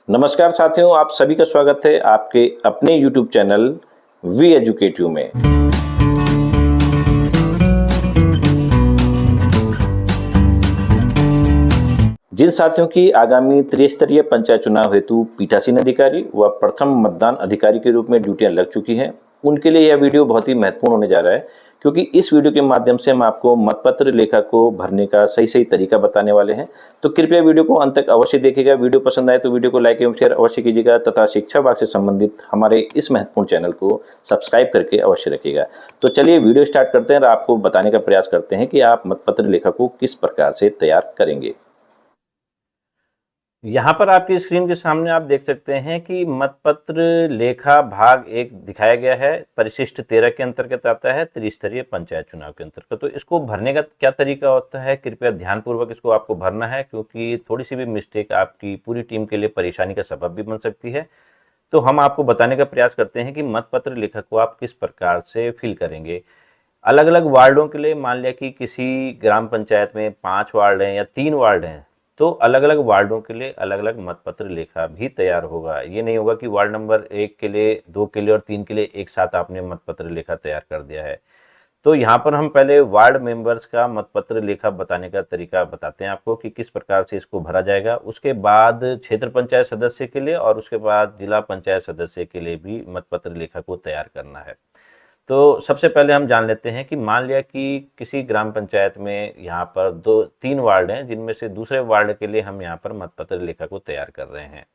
नमस्कार साथियों, आप सभी का स्वागत है आपके अपने YouTube channel we educate you में। जिन साथियों की आगामी त्रिस्तरीय पंचायत चुनाव हेतु पीठासीन अधिकारी व प्रथम मतदान अधिकारी के रूप में ड्यूटियां लग चुकी हैं, उनके लिए यह वीडियो बहुत ही महत्वपूर्ण होने जा रहा है, क्योंकि इस वीडियो के माध्यम से हम आपको मतपत्र लेखा को भरने का सही तरीका बताने वाले हैं। तो कृपया वीडियो को अंत तक अवश्य देखिएगा। वीडियो पसंद आए तो वीडियो को लाइक एवं शेयर अवश्य कीजिएगा तथा शिक्षा विभाग से संबंधित हमारे इस महत्वपूर्ण चैनल को सब्सक्राइब करके अवश्य रखिएगा। तो चलिए वीडियो स्टार्ट करते हैं और आपको बताने का प्रयास करते हैं कि आप मतपत्र लेखा को किस प्रकार से तैयार करेंगे। यहाँ पर आपकी स्क्रीन के सामने आप देख सकते हैं कि मतपत्र लेखा भाग 1 दिखाया गया है। परिशिष्ट 13 के अंतर्गत आता है, त्रिस्तरीय पंचायत चुनाव के अंतर्गत। तो इसको भरने का क्या तरीका होता है, कृपया ध्यानपूर्वक इसको आपको भरना है, क्योंकि थोड़ी सी भी मिस्टेक आपकी पूरी टीम के लिए परेशानी का सबब भी बन सकती है। तो हम आपको बताने का प्रयास करते हैं कि मतपत्र लेखा को आप किस प्रकार से फिल करेंगे। अलग अलग वार्डों के लिए, मान लिया कि किसी ग्राम पंचायत में 5 वार्ड हैं या 3 वार्ड हैं, तो अलग अलग वार्डों के लिए अलग अलग मतपत्र लेखा भी तैयार होगा। ये नहीं होगा कि वार्ड नंबर 1 के लिए, 2 के लिए और 3 के लिए एक साथ आपने मतपत्र लेखा तैयार कर दिया है। तो यहाँ पर हम पहले वार्ड मेंबर्स का मतपत्र लेखा बताने का तरीका बताते हैं आपको कि किस प्रकार से इसको भरा जाएगा। उसके बाद क्षेत्र पंचायत सदस्य के लिए और उसके बाद जिला पंचायत सदस्य के लिए भी मतपत्र लेखा को तैयार करना है। तो सबसे पहले हम जान लेते हैं कि मान लिया कि किसी ग्राम पंचायत में यहाँ पर 2-3 वार्ड हैं, जिनमें से दूसरे वार्ड के लिए हम यहाँ पर मतपत्र लेखा को तैयार कर रहे हैं।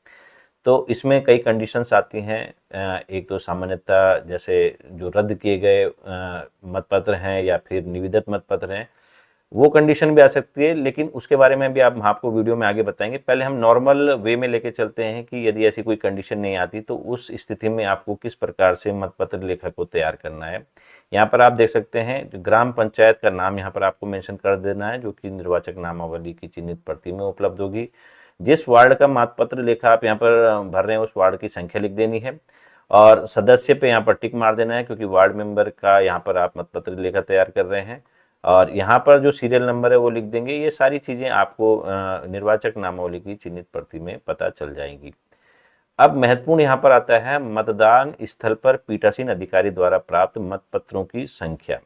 तो इसमें कई कंडीशंस आती हैं। एक तो सामान्यतः जैसे जो रद्द किए गए मतपत्र हैं या फिर निविदत मतपत्र हैं, वो कंडीशन भी आ सकती है, लेकिन उसके बारे में भी हम आपको वीडियो में आगे बताएंगे। पहले हम नॉर्मल वे में लेके चलते हैं कि यदि ऐसी कोई कंडीशन नहीं आती तो उस स्थिति में आपको किस प्रकार से मतपत्र लेखा को तैयार करना है। यहाँ पर आप देख सकते हैं ग्राम पंचायत का नाम यहाँ पर आपको मेंशन कर देना है, जो कि निर्वाचक नामावली की चिन्हित प्रति में उपलब्ध होगी। जिस वार्ड का मतपत्र लेखा आप यहाँ पर भर रहे हैं, उस वार्ड की संख्या लिख देनी है और सदस्य पे यहाँ पर टिक मार देना है, क्योंकि वार्ड मेंबर का यहाँ पर आप मतपत्र लेखा तैयार कर रहे हैं। और यहाँ पर जो सीरियल नंबर है वो लिख देंगे। ये सारी चीज़ें आपको निर्वाचक नामावली की चिन्हित प्रति में पता चल जाएंगी। अब महत्वपूर्ण यहाँ पर आता है मतदान स्थल पर पीठासीन अधिकारी द्वारा प्राप्त मतपत्रों की संख्या।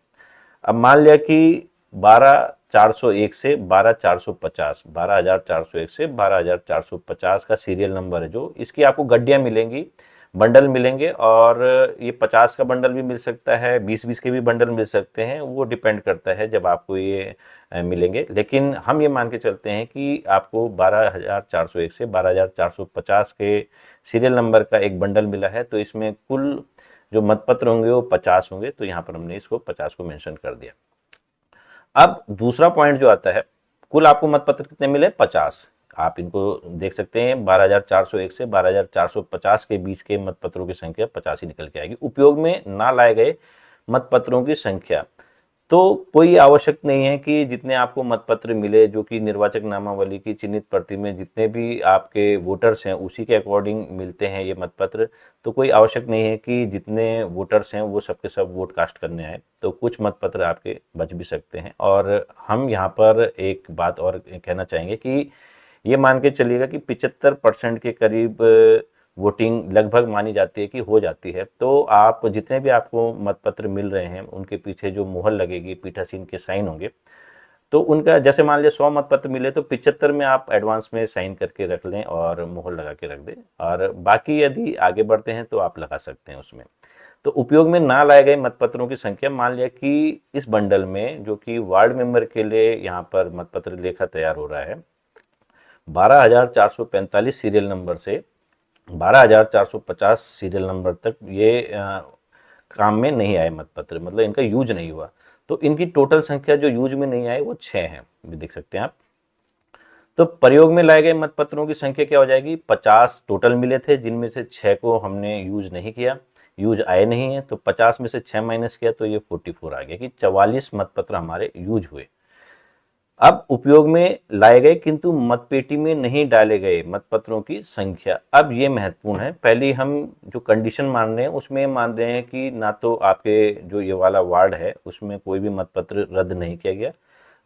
अब मान लिया कि 12401 से 12450, 12401 से 12450 का सीरियल नंबर है, जो इसकी आपको गड्डियाँ मिलेंगी, बंडल मिलेंगे, और ये 50 का बंडल भी मिल सकता है, 20-20 के भी बंडल मिल सकते हैं। वो डिपेंड करता है जब आपको ये मिलेंगे, लेकिन हम ये मान के चलते हैं कि आपको 12401 से 12450 के सीरियल नंबर का एक बंडल मिला है। तो इसमें कुल जो मतपत्र होंगे वो 50 होंगे। तो यहाँ पर हमने इसको 50 को मेंशन कर दिया। अब दूसरा पॉइंट जो आता है, कुल आपको मतपत्र कितने मिले? 50। आप इनको देख सकते हैं, 12401 से 12450 के बीच के मतपत्रों की संख्या 50 ही निकल के आएगी। उपयोग में ना लाए गए मतपत्रों की संख्या, तो कोई आवश्यक नहीं है कि जितने आपको मतपत्र मिले, जो कि निर्वाचक नामावली की चिन्हित प्रति में जितने भी आपके वोटर्स हैं उसी के अकॉर्डिंग मिलते हैं ये मतपत्र। तो कोई आवश्यक नहीं है कि जितने वोटर्स हैं वो सबके सब वोट कास्ट करने आए। तो कुछ मतपत्र आपके बच भी सकते हैं। और हम यहाँ पर एक बात और कहना चाहेंगे कि ये मान के चलिएगा कि 75% के करीब वोटिंग लगभग मानी जाती है कि हो जाती है। तो आप जितने भी आपको मतपत्र मिल रहे हैं उनके पीछे जो मुहर लगेगी, पीठासीन के साइन होंगे, तो उनका जैसे मान लीजिए 100 मतपत्र मिले तो 75 में आप एडवांस में साइन करके रख लें और मुहर लगा के रख दें, और बाकी यदि आगे बढ़ते हैं तो आप लगा सकते हैं उसमें। तो उपयोग में ना लाए गए मतपत्रों की संख्या, मान लिया कि इस बंडल में जो कि वार्ड मेंबर के लिए यहाँ पर मतपत्र लेखा तैयार हो रहा है, 12445 सीरियल नंबर से 12450 सीरियल नंबर तक ये काम में नहीं आए मतपत्र, मतलब इनका यूज नहीं हुआ। तो इनकी टोटल संख्या जो यूज में नहीं आए वो 6 है, देख सकते हैं आप। तो प्रयोग में लाए गए मतपत्रों की संख्या क्या हो जाएगी? 50 टोटल मिले थे, जिनमें से 6 को हमने यूज नहीं किया, यूज आए नहीं है। तो 50 में से 6 माइनस किया तो ये 44 आ गया कि 44 मतपत्र हमारे यूज हुए। अब उपयोग में लाए गए किंतु मतपेटी में नहीं डाले गए मतपत्रों की संख्या, अब ये महत्वपूर्ण है। पहले हम जो कंडीशन मान रहे हैं उसमें मान रहे हैं कि ना तो आपके जो ये वाला वार्ड है उसमें कोई भी मतपत्र रद्द नहीं किया गया,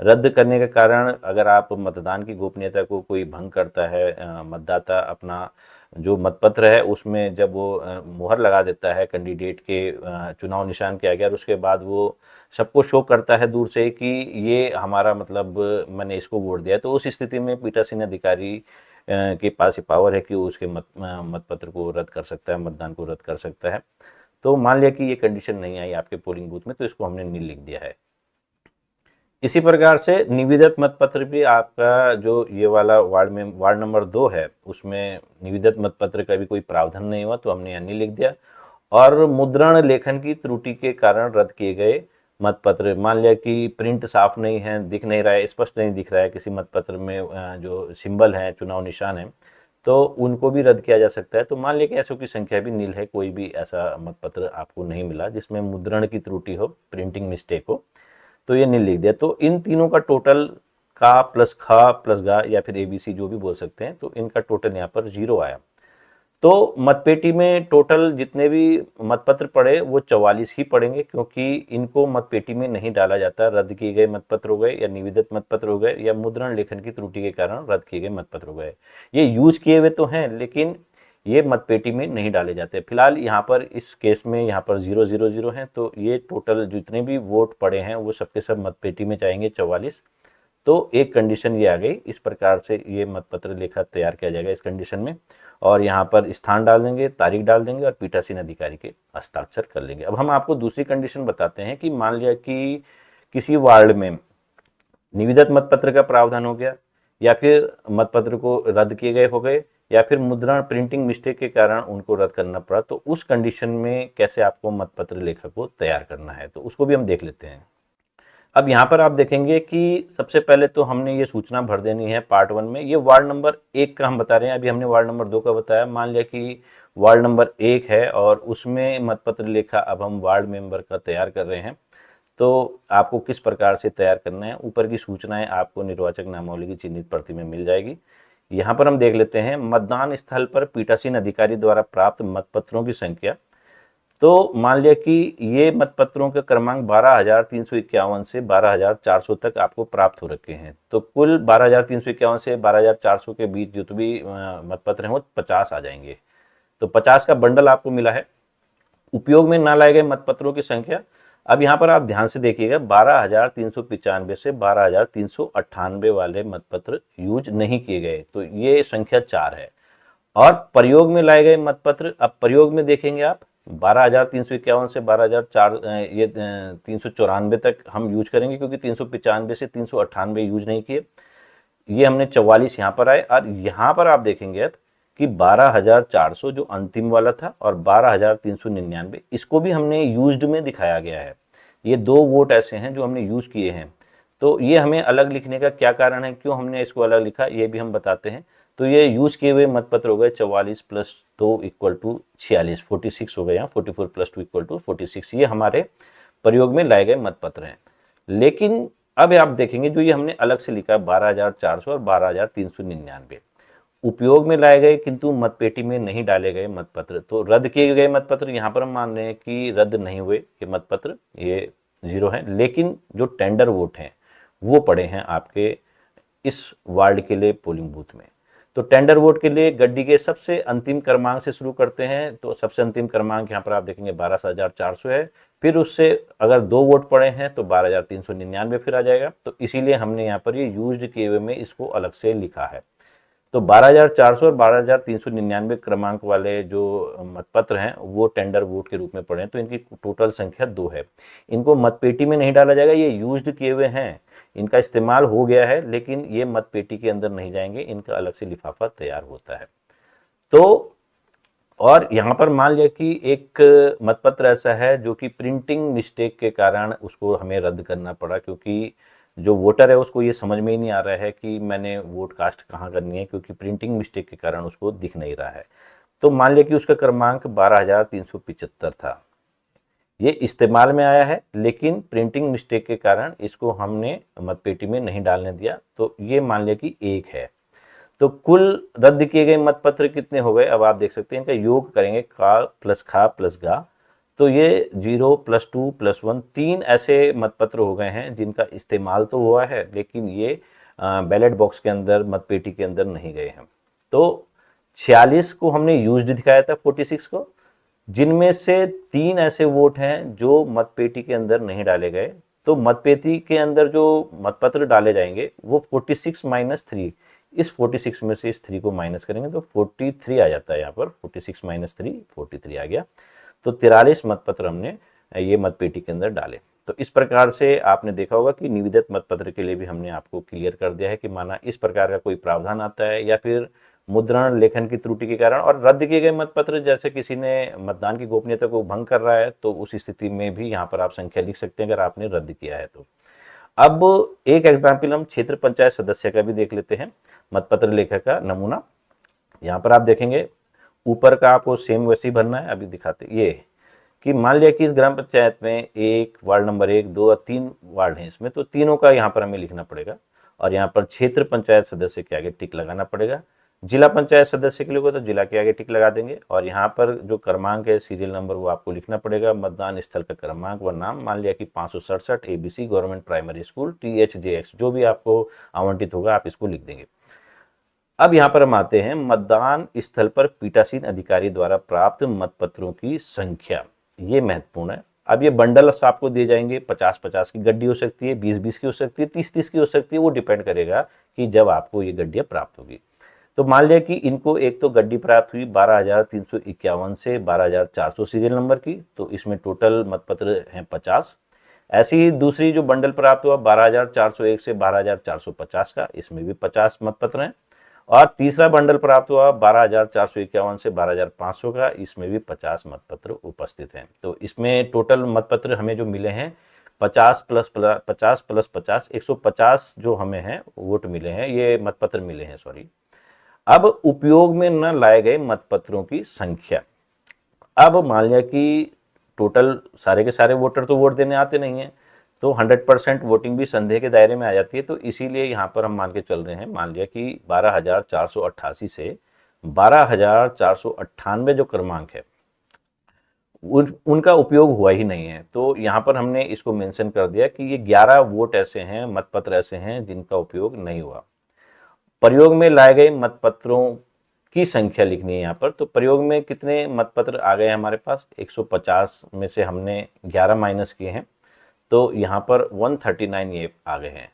रद्द करने के कारण अगर आप मतदान की गोपनीयता को कोई भंग करता है, मतदाता अपना जो मतपत्र है उसमें जब वो मुहर लगा देता है कैंडिडेट के चुनाव निशान के आगे, और उसके बाद वो सबको शो करता है दूर से कि ये हमारा मतलब मैंने इसको वोट दिया, तो उस स्थिति में पीठासीन अधिकारी के पास ये पावर है कि वो उसके मतपत्र को रद्द कर सकता है, मतदान को रद्द कर सकता है। तो मान लिया कि ये कंडीशन नहीं आई आपके पोलिंग बूथ में, तो इसको हमने नील लिख दिया है। इसी प्रकार से निविदत मतपत्र भी आपका जो ये वाला वार्ड नंबर 2 है उसमें निविदत मतपत्र का भी कोई प्रावधान नहीं हुआ, तो हमने यहाँ नहीं लिख दिया। और मुद्रण लेखन की त्रुटि के कारण रद्द किए गए मतपत्र, मान लिया कि प्रिंट साफ नहीं है, दिख नहीं रहा है, स्पष्ट नहीं दिख रहा है किसी मतपत्र में जो सिंबल है, चुनाव निशान है, तो उनको भी रद्द किया जा सकता है। तो मान लिया कि ऐसों की संख्या भी नील है, कोई भी ऐसा मतपत्र आपको नहीं मिला जिसमें मुद्रण की त्रुटि हो, प्रिंटिंग मिस्टेक हो, तो ये नील लिख दिया। तो इन तीनों का टोटल का प्लस खा प्लस गा या फिर ABC जो भी बोल सकते हैं, तो इनका टोटल यहाँ पर 0 आया। तो मतपेटी में टोटल जितने भी मतपत्र पड़े वो 44 ही पड़ेंगे, क्योंकि इनको मतपेटी में नहीं डाला जाता। रद्द किए गए मतपत्र हो गए या निविदत मतपत्र हो गए या मुद्रण लेखन की त्रुटि के कारण रद्द किए गए मतपत्र हो गए। ये यूज किए हुए तो हैं लेकिन ये मतपेटी में नहीं डाले जाते। फिलहाल यहाँ पर इस केस में यहाँ पर 000 हैं, तो ये टोटल जितने भी वोट पड़े हैं वो सबके सब मतपेटी में जाएंगे 44। तो एक कंडीशन ये आ गई, इस प्रकार से ये मतपत्र लेखा तैयार किया जाएगा इस कंडीशन में, और यहाँ पर स्थान डाल देंगे, तारीख डाल देंगे और पीठासीन अधिकारी के हस्ताक्षर कर लेंगे। अब हम आपको दूसरी कंडीशन बताते हैं कि मान लिया कि किसी वार्ड में निविदत मतपत्र का प्रावधान हो गया, या फिर मतपत्र को रद्द किए गए हो गए, या फिर मुद्रण प्रिंटिंग मिस्टेक के कारण उनको रद्द करना पड़ा, तो उस कंडीशन में कैसे आपको मतपत्र लेखा को तैयार करना है, तो उसको भी हम देख लेते हैं। अब यहाँ पर आप देखेंगे कि सबसे पहले तो हमने ये सूचना भर देनी है पार्ट 1 में। ये वार्ड नंबर 1 का हम बता रहे हैं, अभी हमने वार्ड नंबर 2 का बताया। मान लिया कि वार्ड नंबर 1 है और उसमें मतपत्र लेखा अब हम वार्ड मेंबर का तैयार कर रहे हैं, तो आपको किस प्रकार से तैयार करना है, ऊपर की सूचनाएं आपको निर्वाचक नामावली की चिन्हित प्रति में मिल जाएगी। यहाँ पर हम देख लेते हैं मतदान स्थल पर पीठासीन अधिकारी द्वारा प्राप्त मतपत्रों की संख्या। तो मान लिया कि ये मतपत्रों के क्रमांक 12,351 से 12,400 तक आपको प्राप्त हो रखे हैं। तो कुल 12,351 से 12,400 के बीच जो भी मतपत्र हैं वो 50 आ जाएंगे। तो 50 का बंडल आपको मिला है। उपयोग में ना लाए गए मतपत्रों की संख्या, अब यहाँ पर आप ध्यान से देखिएगा, 12,395 से 12,398 वाले मतपत्र यूज नहीं किए गए, तो ये संख्या 4 है। और प्रयोग में लाए गए मतपत्र, अब प्रयोग में देखेंगे आप 12,351 से 12,004 ये 394 तक हम यूज करेंगे, क्योंकि 395 से 398 यूज नहीं किए। ये हमने 44 यहाँ पर आए, और यहाँ पर आप देखेंगे अब कि 12,400 जो अंतिम वाला था और 12,399 इसको भी हमने यूज्ड में दिखाया गया है। ये 2 वोट ऐसे हैं जो हमने यूज किए हैं। तो ये हमें अलग लिखने का क्या कारण है, क्यों हमने इसको अलग लिखा, ये भी हम बताते हैं। तो ये यूज किए हुए मतपत्र हो गए 44 + 2 = 46, 46 हो गए, यहाँ 44 + 2 = 46। ये हमारे प्रयोग में लाए गए मतपत्र हैं। लेकिन अब आप देखेंगे जो ये हमने अलग से लिखा 12,400 और 12,399 उपयोग में लाए गए किंतु मतपेटी में नहीं डाले गए मतपत्र, तो रद्द किए गए मतपत्र यहाँ पर हम मान रहे हैं कि रद्द नहीं हुए ये मतपत्र, ये 0 है। लेकिन जो टेंडर वोट हैं वो पड़े हैं आपके इस वार्ड के लिए पोलिंग बूथ में। तो टेंडर वोट के लिए गड्डी के सबसे अंतिम क्रमांक से शुरू करते हैं। तो सबसे अंतिम क्रमांक यहाँ पर आप देखेंगे 12,400 है, फिर उससे अगर 2 वोट पड़े हैं तो 12,399 फिर आ जाएगा। तो इसीलिए हमने यहाँ पर ये यूज्ड किए हुए में इसको अलग से लिखा है। तो 12,400 और 12,399 क्रमांक वाले जो मतपत्र हैं वो टेंडर वोट के रूप में पड़े हैं, तो इनकी टोटल संख्या 2 है। इनको मतपेटी में नहीं डाला जाएगा, ये यूज्ड किए हुए हैं, इनका इस्तेमाल हो गया है, लेकिन ये मतपेटी के अंदर नहीं जाएंगे, इनका अलग से लिफाफा तैयार होता है। तो और यहाँ पर मान लिया कि एक मतपत्र ऐसा है जो कि प्रिंटिंग मिस्टेक के कारण उसको हमें रद्द करना पड़ा, क्योंकि जो वोटर है उसको ये समझ में ही नहीं आ रहा है कि मैंने वोट कास्ट कहाँ करनी है, क्योंकि प्रिंटिंग मिस्टेक के कारण उसको दिख नहीं रहा है। तो मान लिया कि उसका क्रमांक 12,375 था, ये इस्तेमाल में आया है, लेकिन प्रिंटिंग मिस्टेक के कारण इसको हमने मतपेटी में नहीं डालने दिया, तो ये मान लिया कि 1 है। तो कुल रद्द किए गए मतपत्र कितने हो गए, अब आप देख सकते हैं, इनका योग करेंगे का प्लस खा प्लस गा, तो ये 0 +2 +1 3 ऐसे मतपत्र हो गए हैं जिनका इस्तेमाल तो हुआ है, लेकिन ये बैलेट बॉक्स के अंदर, मतपेटी के अंदर नहीं गए हैं। तो 46 को हमने यूज्ड दिखाया था 46 को, जिनमें से 3 ऐसे वोट हैं जो मतपेटी के अंदर नहीं डाले गए। तो मतपेटी के अंदर जो मतपत्र डाले जाएंगे वो 46 - 3, इस 46 में से इस 3 को माइनस करेंगे तो 43 आ जाता है। यहाँ पर 46 - 3 43 आ गया। तो 43 मतपत्र हमने ये मतपेटी के अंदर डाले। तो इस प्रकार से आपने देखा होगा कि निविदित मतपत्र के लिए भी हमने आपको क्लियर कर दिया है कि माना इस प्रकार का कोई प्रावधान आता है या फिर मुद्रण लेखन की त्रुटि के कारण और रद्द किए गए मतपत्र, जैसे किसी ने मतदान की गोपनीयता को भंग कर रहा है, तो उस स्थिति में भी यहाँ पर आप संख्या लिख सकते हैं अगर आपने रद्द किया है तो। अब एक एग्जाम्पल हम क्षेत्र पंचायत सदस्य का भी देख लेते हैं, मतपत्र लेखक का नमूना। यहाँ पर आप देखेंगे ऊपर का आपको सेम वैसे ही भरना है। अभी दिखाते ये कि मान लिया कि इस ग्राम पंचायत में एक वार्ड नंबर 1, 2 और 3 वार्ड हैं इसमें, तो तीनों का यहाँ पर हमें लिखना पड़ेगा और यहाँ पर क्षेत्र पंचायत सदस्य के आगे टिक लगाना पड़ेगा। जिला पंचायत सदस्य के लिए होगा तो जिला के आगे टिक लगा देंगे और यहाँ पर जो क्रमांक है, सीरियल नंबर, वो आपको लिखना पड़ेगा। मतदान स्थल का क्रमांक व नाम, मान लिया कि 567 ABC government primary school THJX, जो भी आपको आवंटित होगा आप इसको लिख देंगे। अब यहाँ पर हम आते हैं मतदान स्थल पर पीठासीन अधिकारी द्वारा प्राप्त मतपत्रों की संख्या, ये महत्वपूर्ण है। अब ये बंडल आपको दिए जाएंगे, 50-50 की गड्डी हो सकती है, 20-20 की हो सकती है, 30-30 की हो सकती है, वो डिपेंड करेगा कि जब आपको ये गड्डियाँ प्राप्त होगी। तो मान लिया कि इनको एक तो गड्डी प्राप्त हुई 12,351 से 12,400 सीरियल नंबर की, तो इसमें टोटल मतपत्र हैं 50। ऐसी ही दूसरी जो बंडल प्राप्त हुआ 12,401 से 12,450 का, इसमें भी 50 मतपत्र हैं। और तीसरा बंडल प्राप्त हुआ 12,451 से 12,500 का, इसमें भी 50 मतपत्र उपस्थित हैं। तो इसमें टोटल मतपत्र हमें जो मिले हैं 50 + 50 150 जो हमें हैं वोट मिले हैं, ये मतपत्र मिले हैं, सॉरी। अब उपयोग में न लाए गए मतपत्रों की संख्या। अब मान लिया कि टोटल सारे के सारे वोटर तो वोट देने आते नहीं हैं, तो 100% वोटिंग भी संदेह के दायरे में आ जाती है। तो इसीलिए यहाँ पर हम मान के चल रहे हैं, मान लिया कि 12,488 से 12,498 जो क्रमांक है उनका उपयोग हुआ ही नहीं है। तो यहाँ पर हमने इसको मेंशन कर दिया कि ये 11 वोट ऐसे हैं, मतपत्र ऐसे हैं जिनका उपयोग नहीं हुआ। प्रयोग में लाए गए मतपत्रों की संख्या लिखनी है यहाँ पर। तो प्रयोग में कितने मतपत्र आ गए हमारे पास, 150 में से हमने 11 माइनस किए हैं, तो यहाँ पर 139 ये आ गए हैं।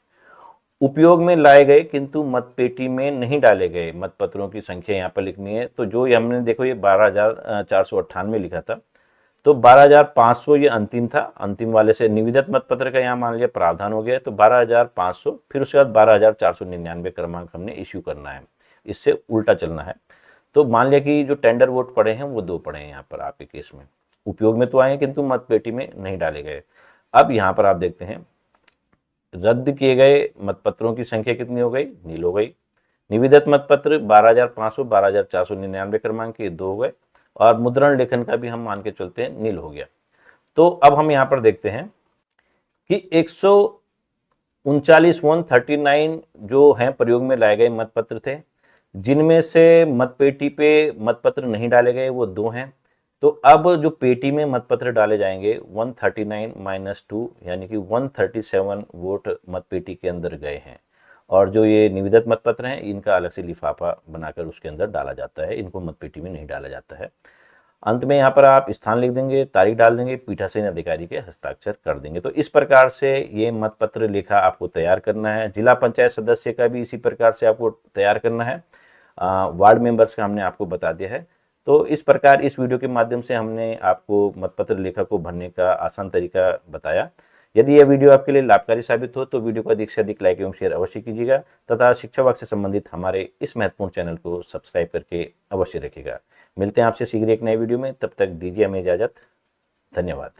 उपयोग में लाए गए किंतु मतपेटी में नहीं डाले गए मतपत्रों की संख्या यहाँ पर लिखनी है। तो जो हमने देखो ये 12,498 लिखा था, तो 12,500 ये अंतिम था, अंतिम वाले से निविदित मतपत्र का यहाँ मान लिया प्रावधान हो गया, तो 12,500, फिर उसके बाद 12,499 क्रमांक हमने इश्यू करना है, इससे उल्टा चलना है। तो मान लिया कि जो टेंडर वोट पड़े हैं वो 2 पड़े हैं यहाँ पर आपके केस में, उपयोग में तो आए किंतु मतपेटी में नहीं डाले गए। अब यहाँ पर आप देखते हैं रद्द किए गए मतपत्रों की संख्या कितनी हो गई, नील हो गई। निविदित मतपत्र 12,500 12,499 क्रमांक के 2 हो गए और मुद्रण लेखन का भी हम मान के चलते हैं नील हो गया। तो अब हम यहाँ पर देखते हैं कि 139 जो हैं प्रयोग में लाए गए मतपत्र थे, जिनमें से मतपेटी पे मतपत्र नहीं डाले गए वो 2 हैं। तो अब जो पेटी में मतपत्र डाले जाएंगे 139 - 2 यानी कि 137 वोट मतपेटी के अंदर गए हैं। और जो ये निविदित मतपत्र हैं इनका अलग से लिफाफा बनाकर उसके अंदर डाला जाता है, इनको मतपेटी में नहीं डाला जाता है। अंत में यहाँ पर आप स्थान लिख देंगे, तारीख डाल देंगे, पीठासीन अधिकारी के हस्ताक्षर कर देंगे। तो इस प्रकार से ये मतपत्र लेखा आपको तैयार करना है। जिला पंचायत सदस्य का भी इसी प्रकार से आपको तैयार करना है। वार्ड मेंबर्स का हमने आपको बता दिया है। तो इस प्रकार इस वीडियो के माध्यम से हमने आपको मतपत्र लेखा को भरने का आसान तरीका बताया। यदि यह वीडियो आपके लिए लाभकारी साबित हो तो वीडियो को अधिक से अधिक लाइक एवं शेयर अवश्य कीजिएगा तथा शिक्षा विभाग से संबंधित हमारे इस महत्वपूर्ण चैनल को सब्सक्राइब करके अवश्य रखिएगा। मिलते हैं आपसे शीघ्र एक नए वीडियो में, तब तक दीजिए हमें इजाजत। धन्यवाद।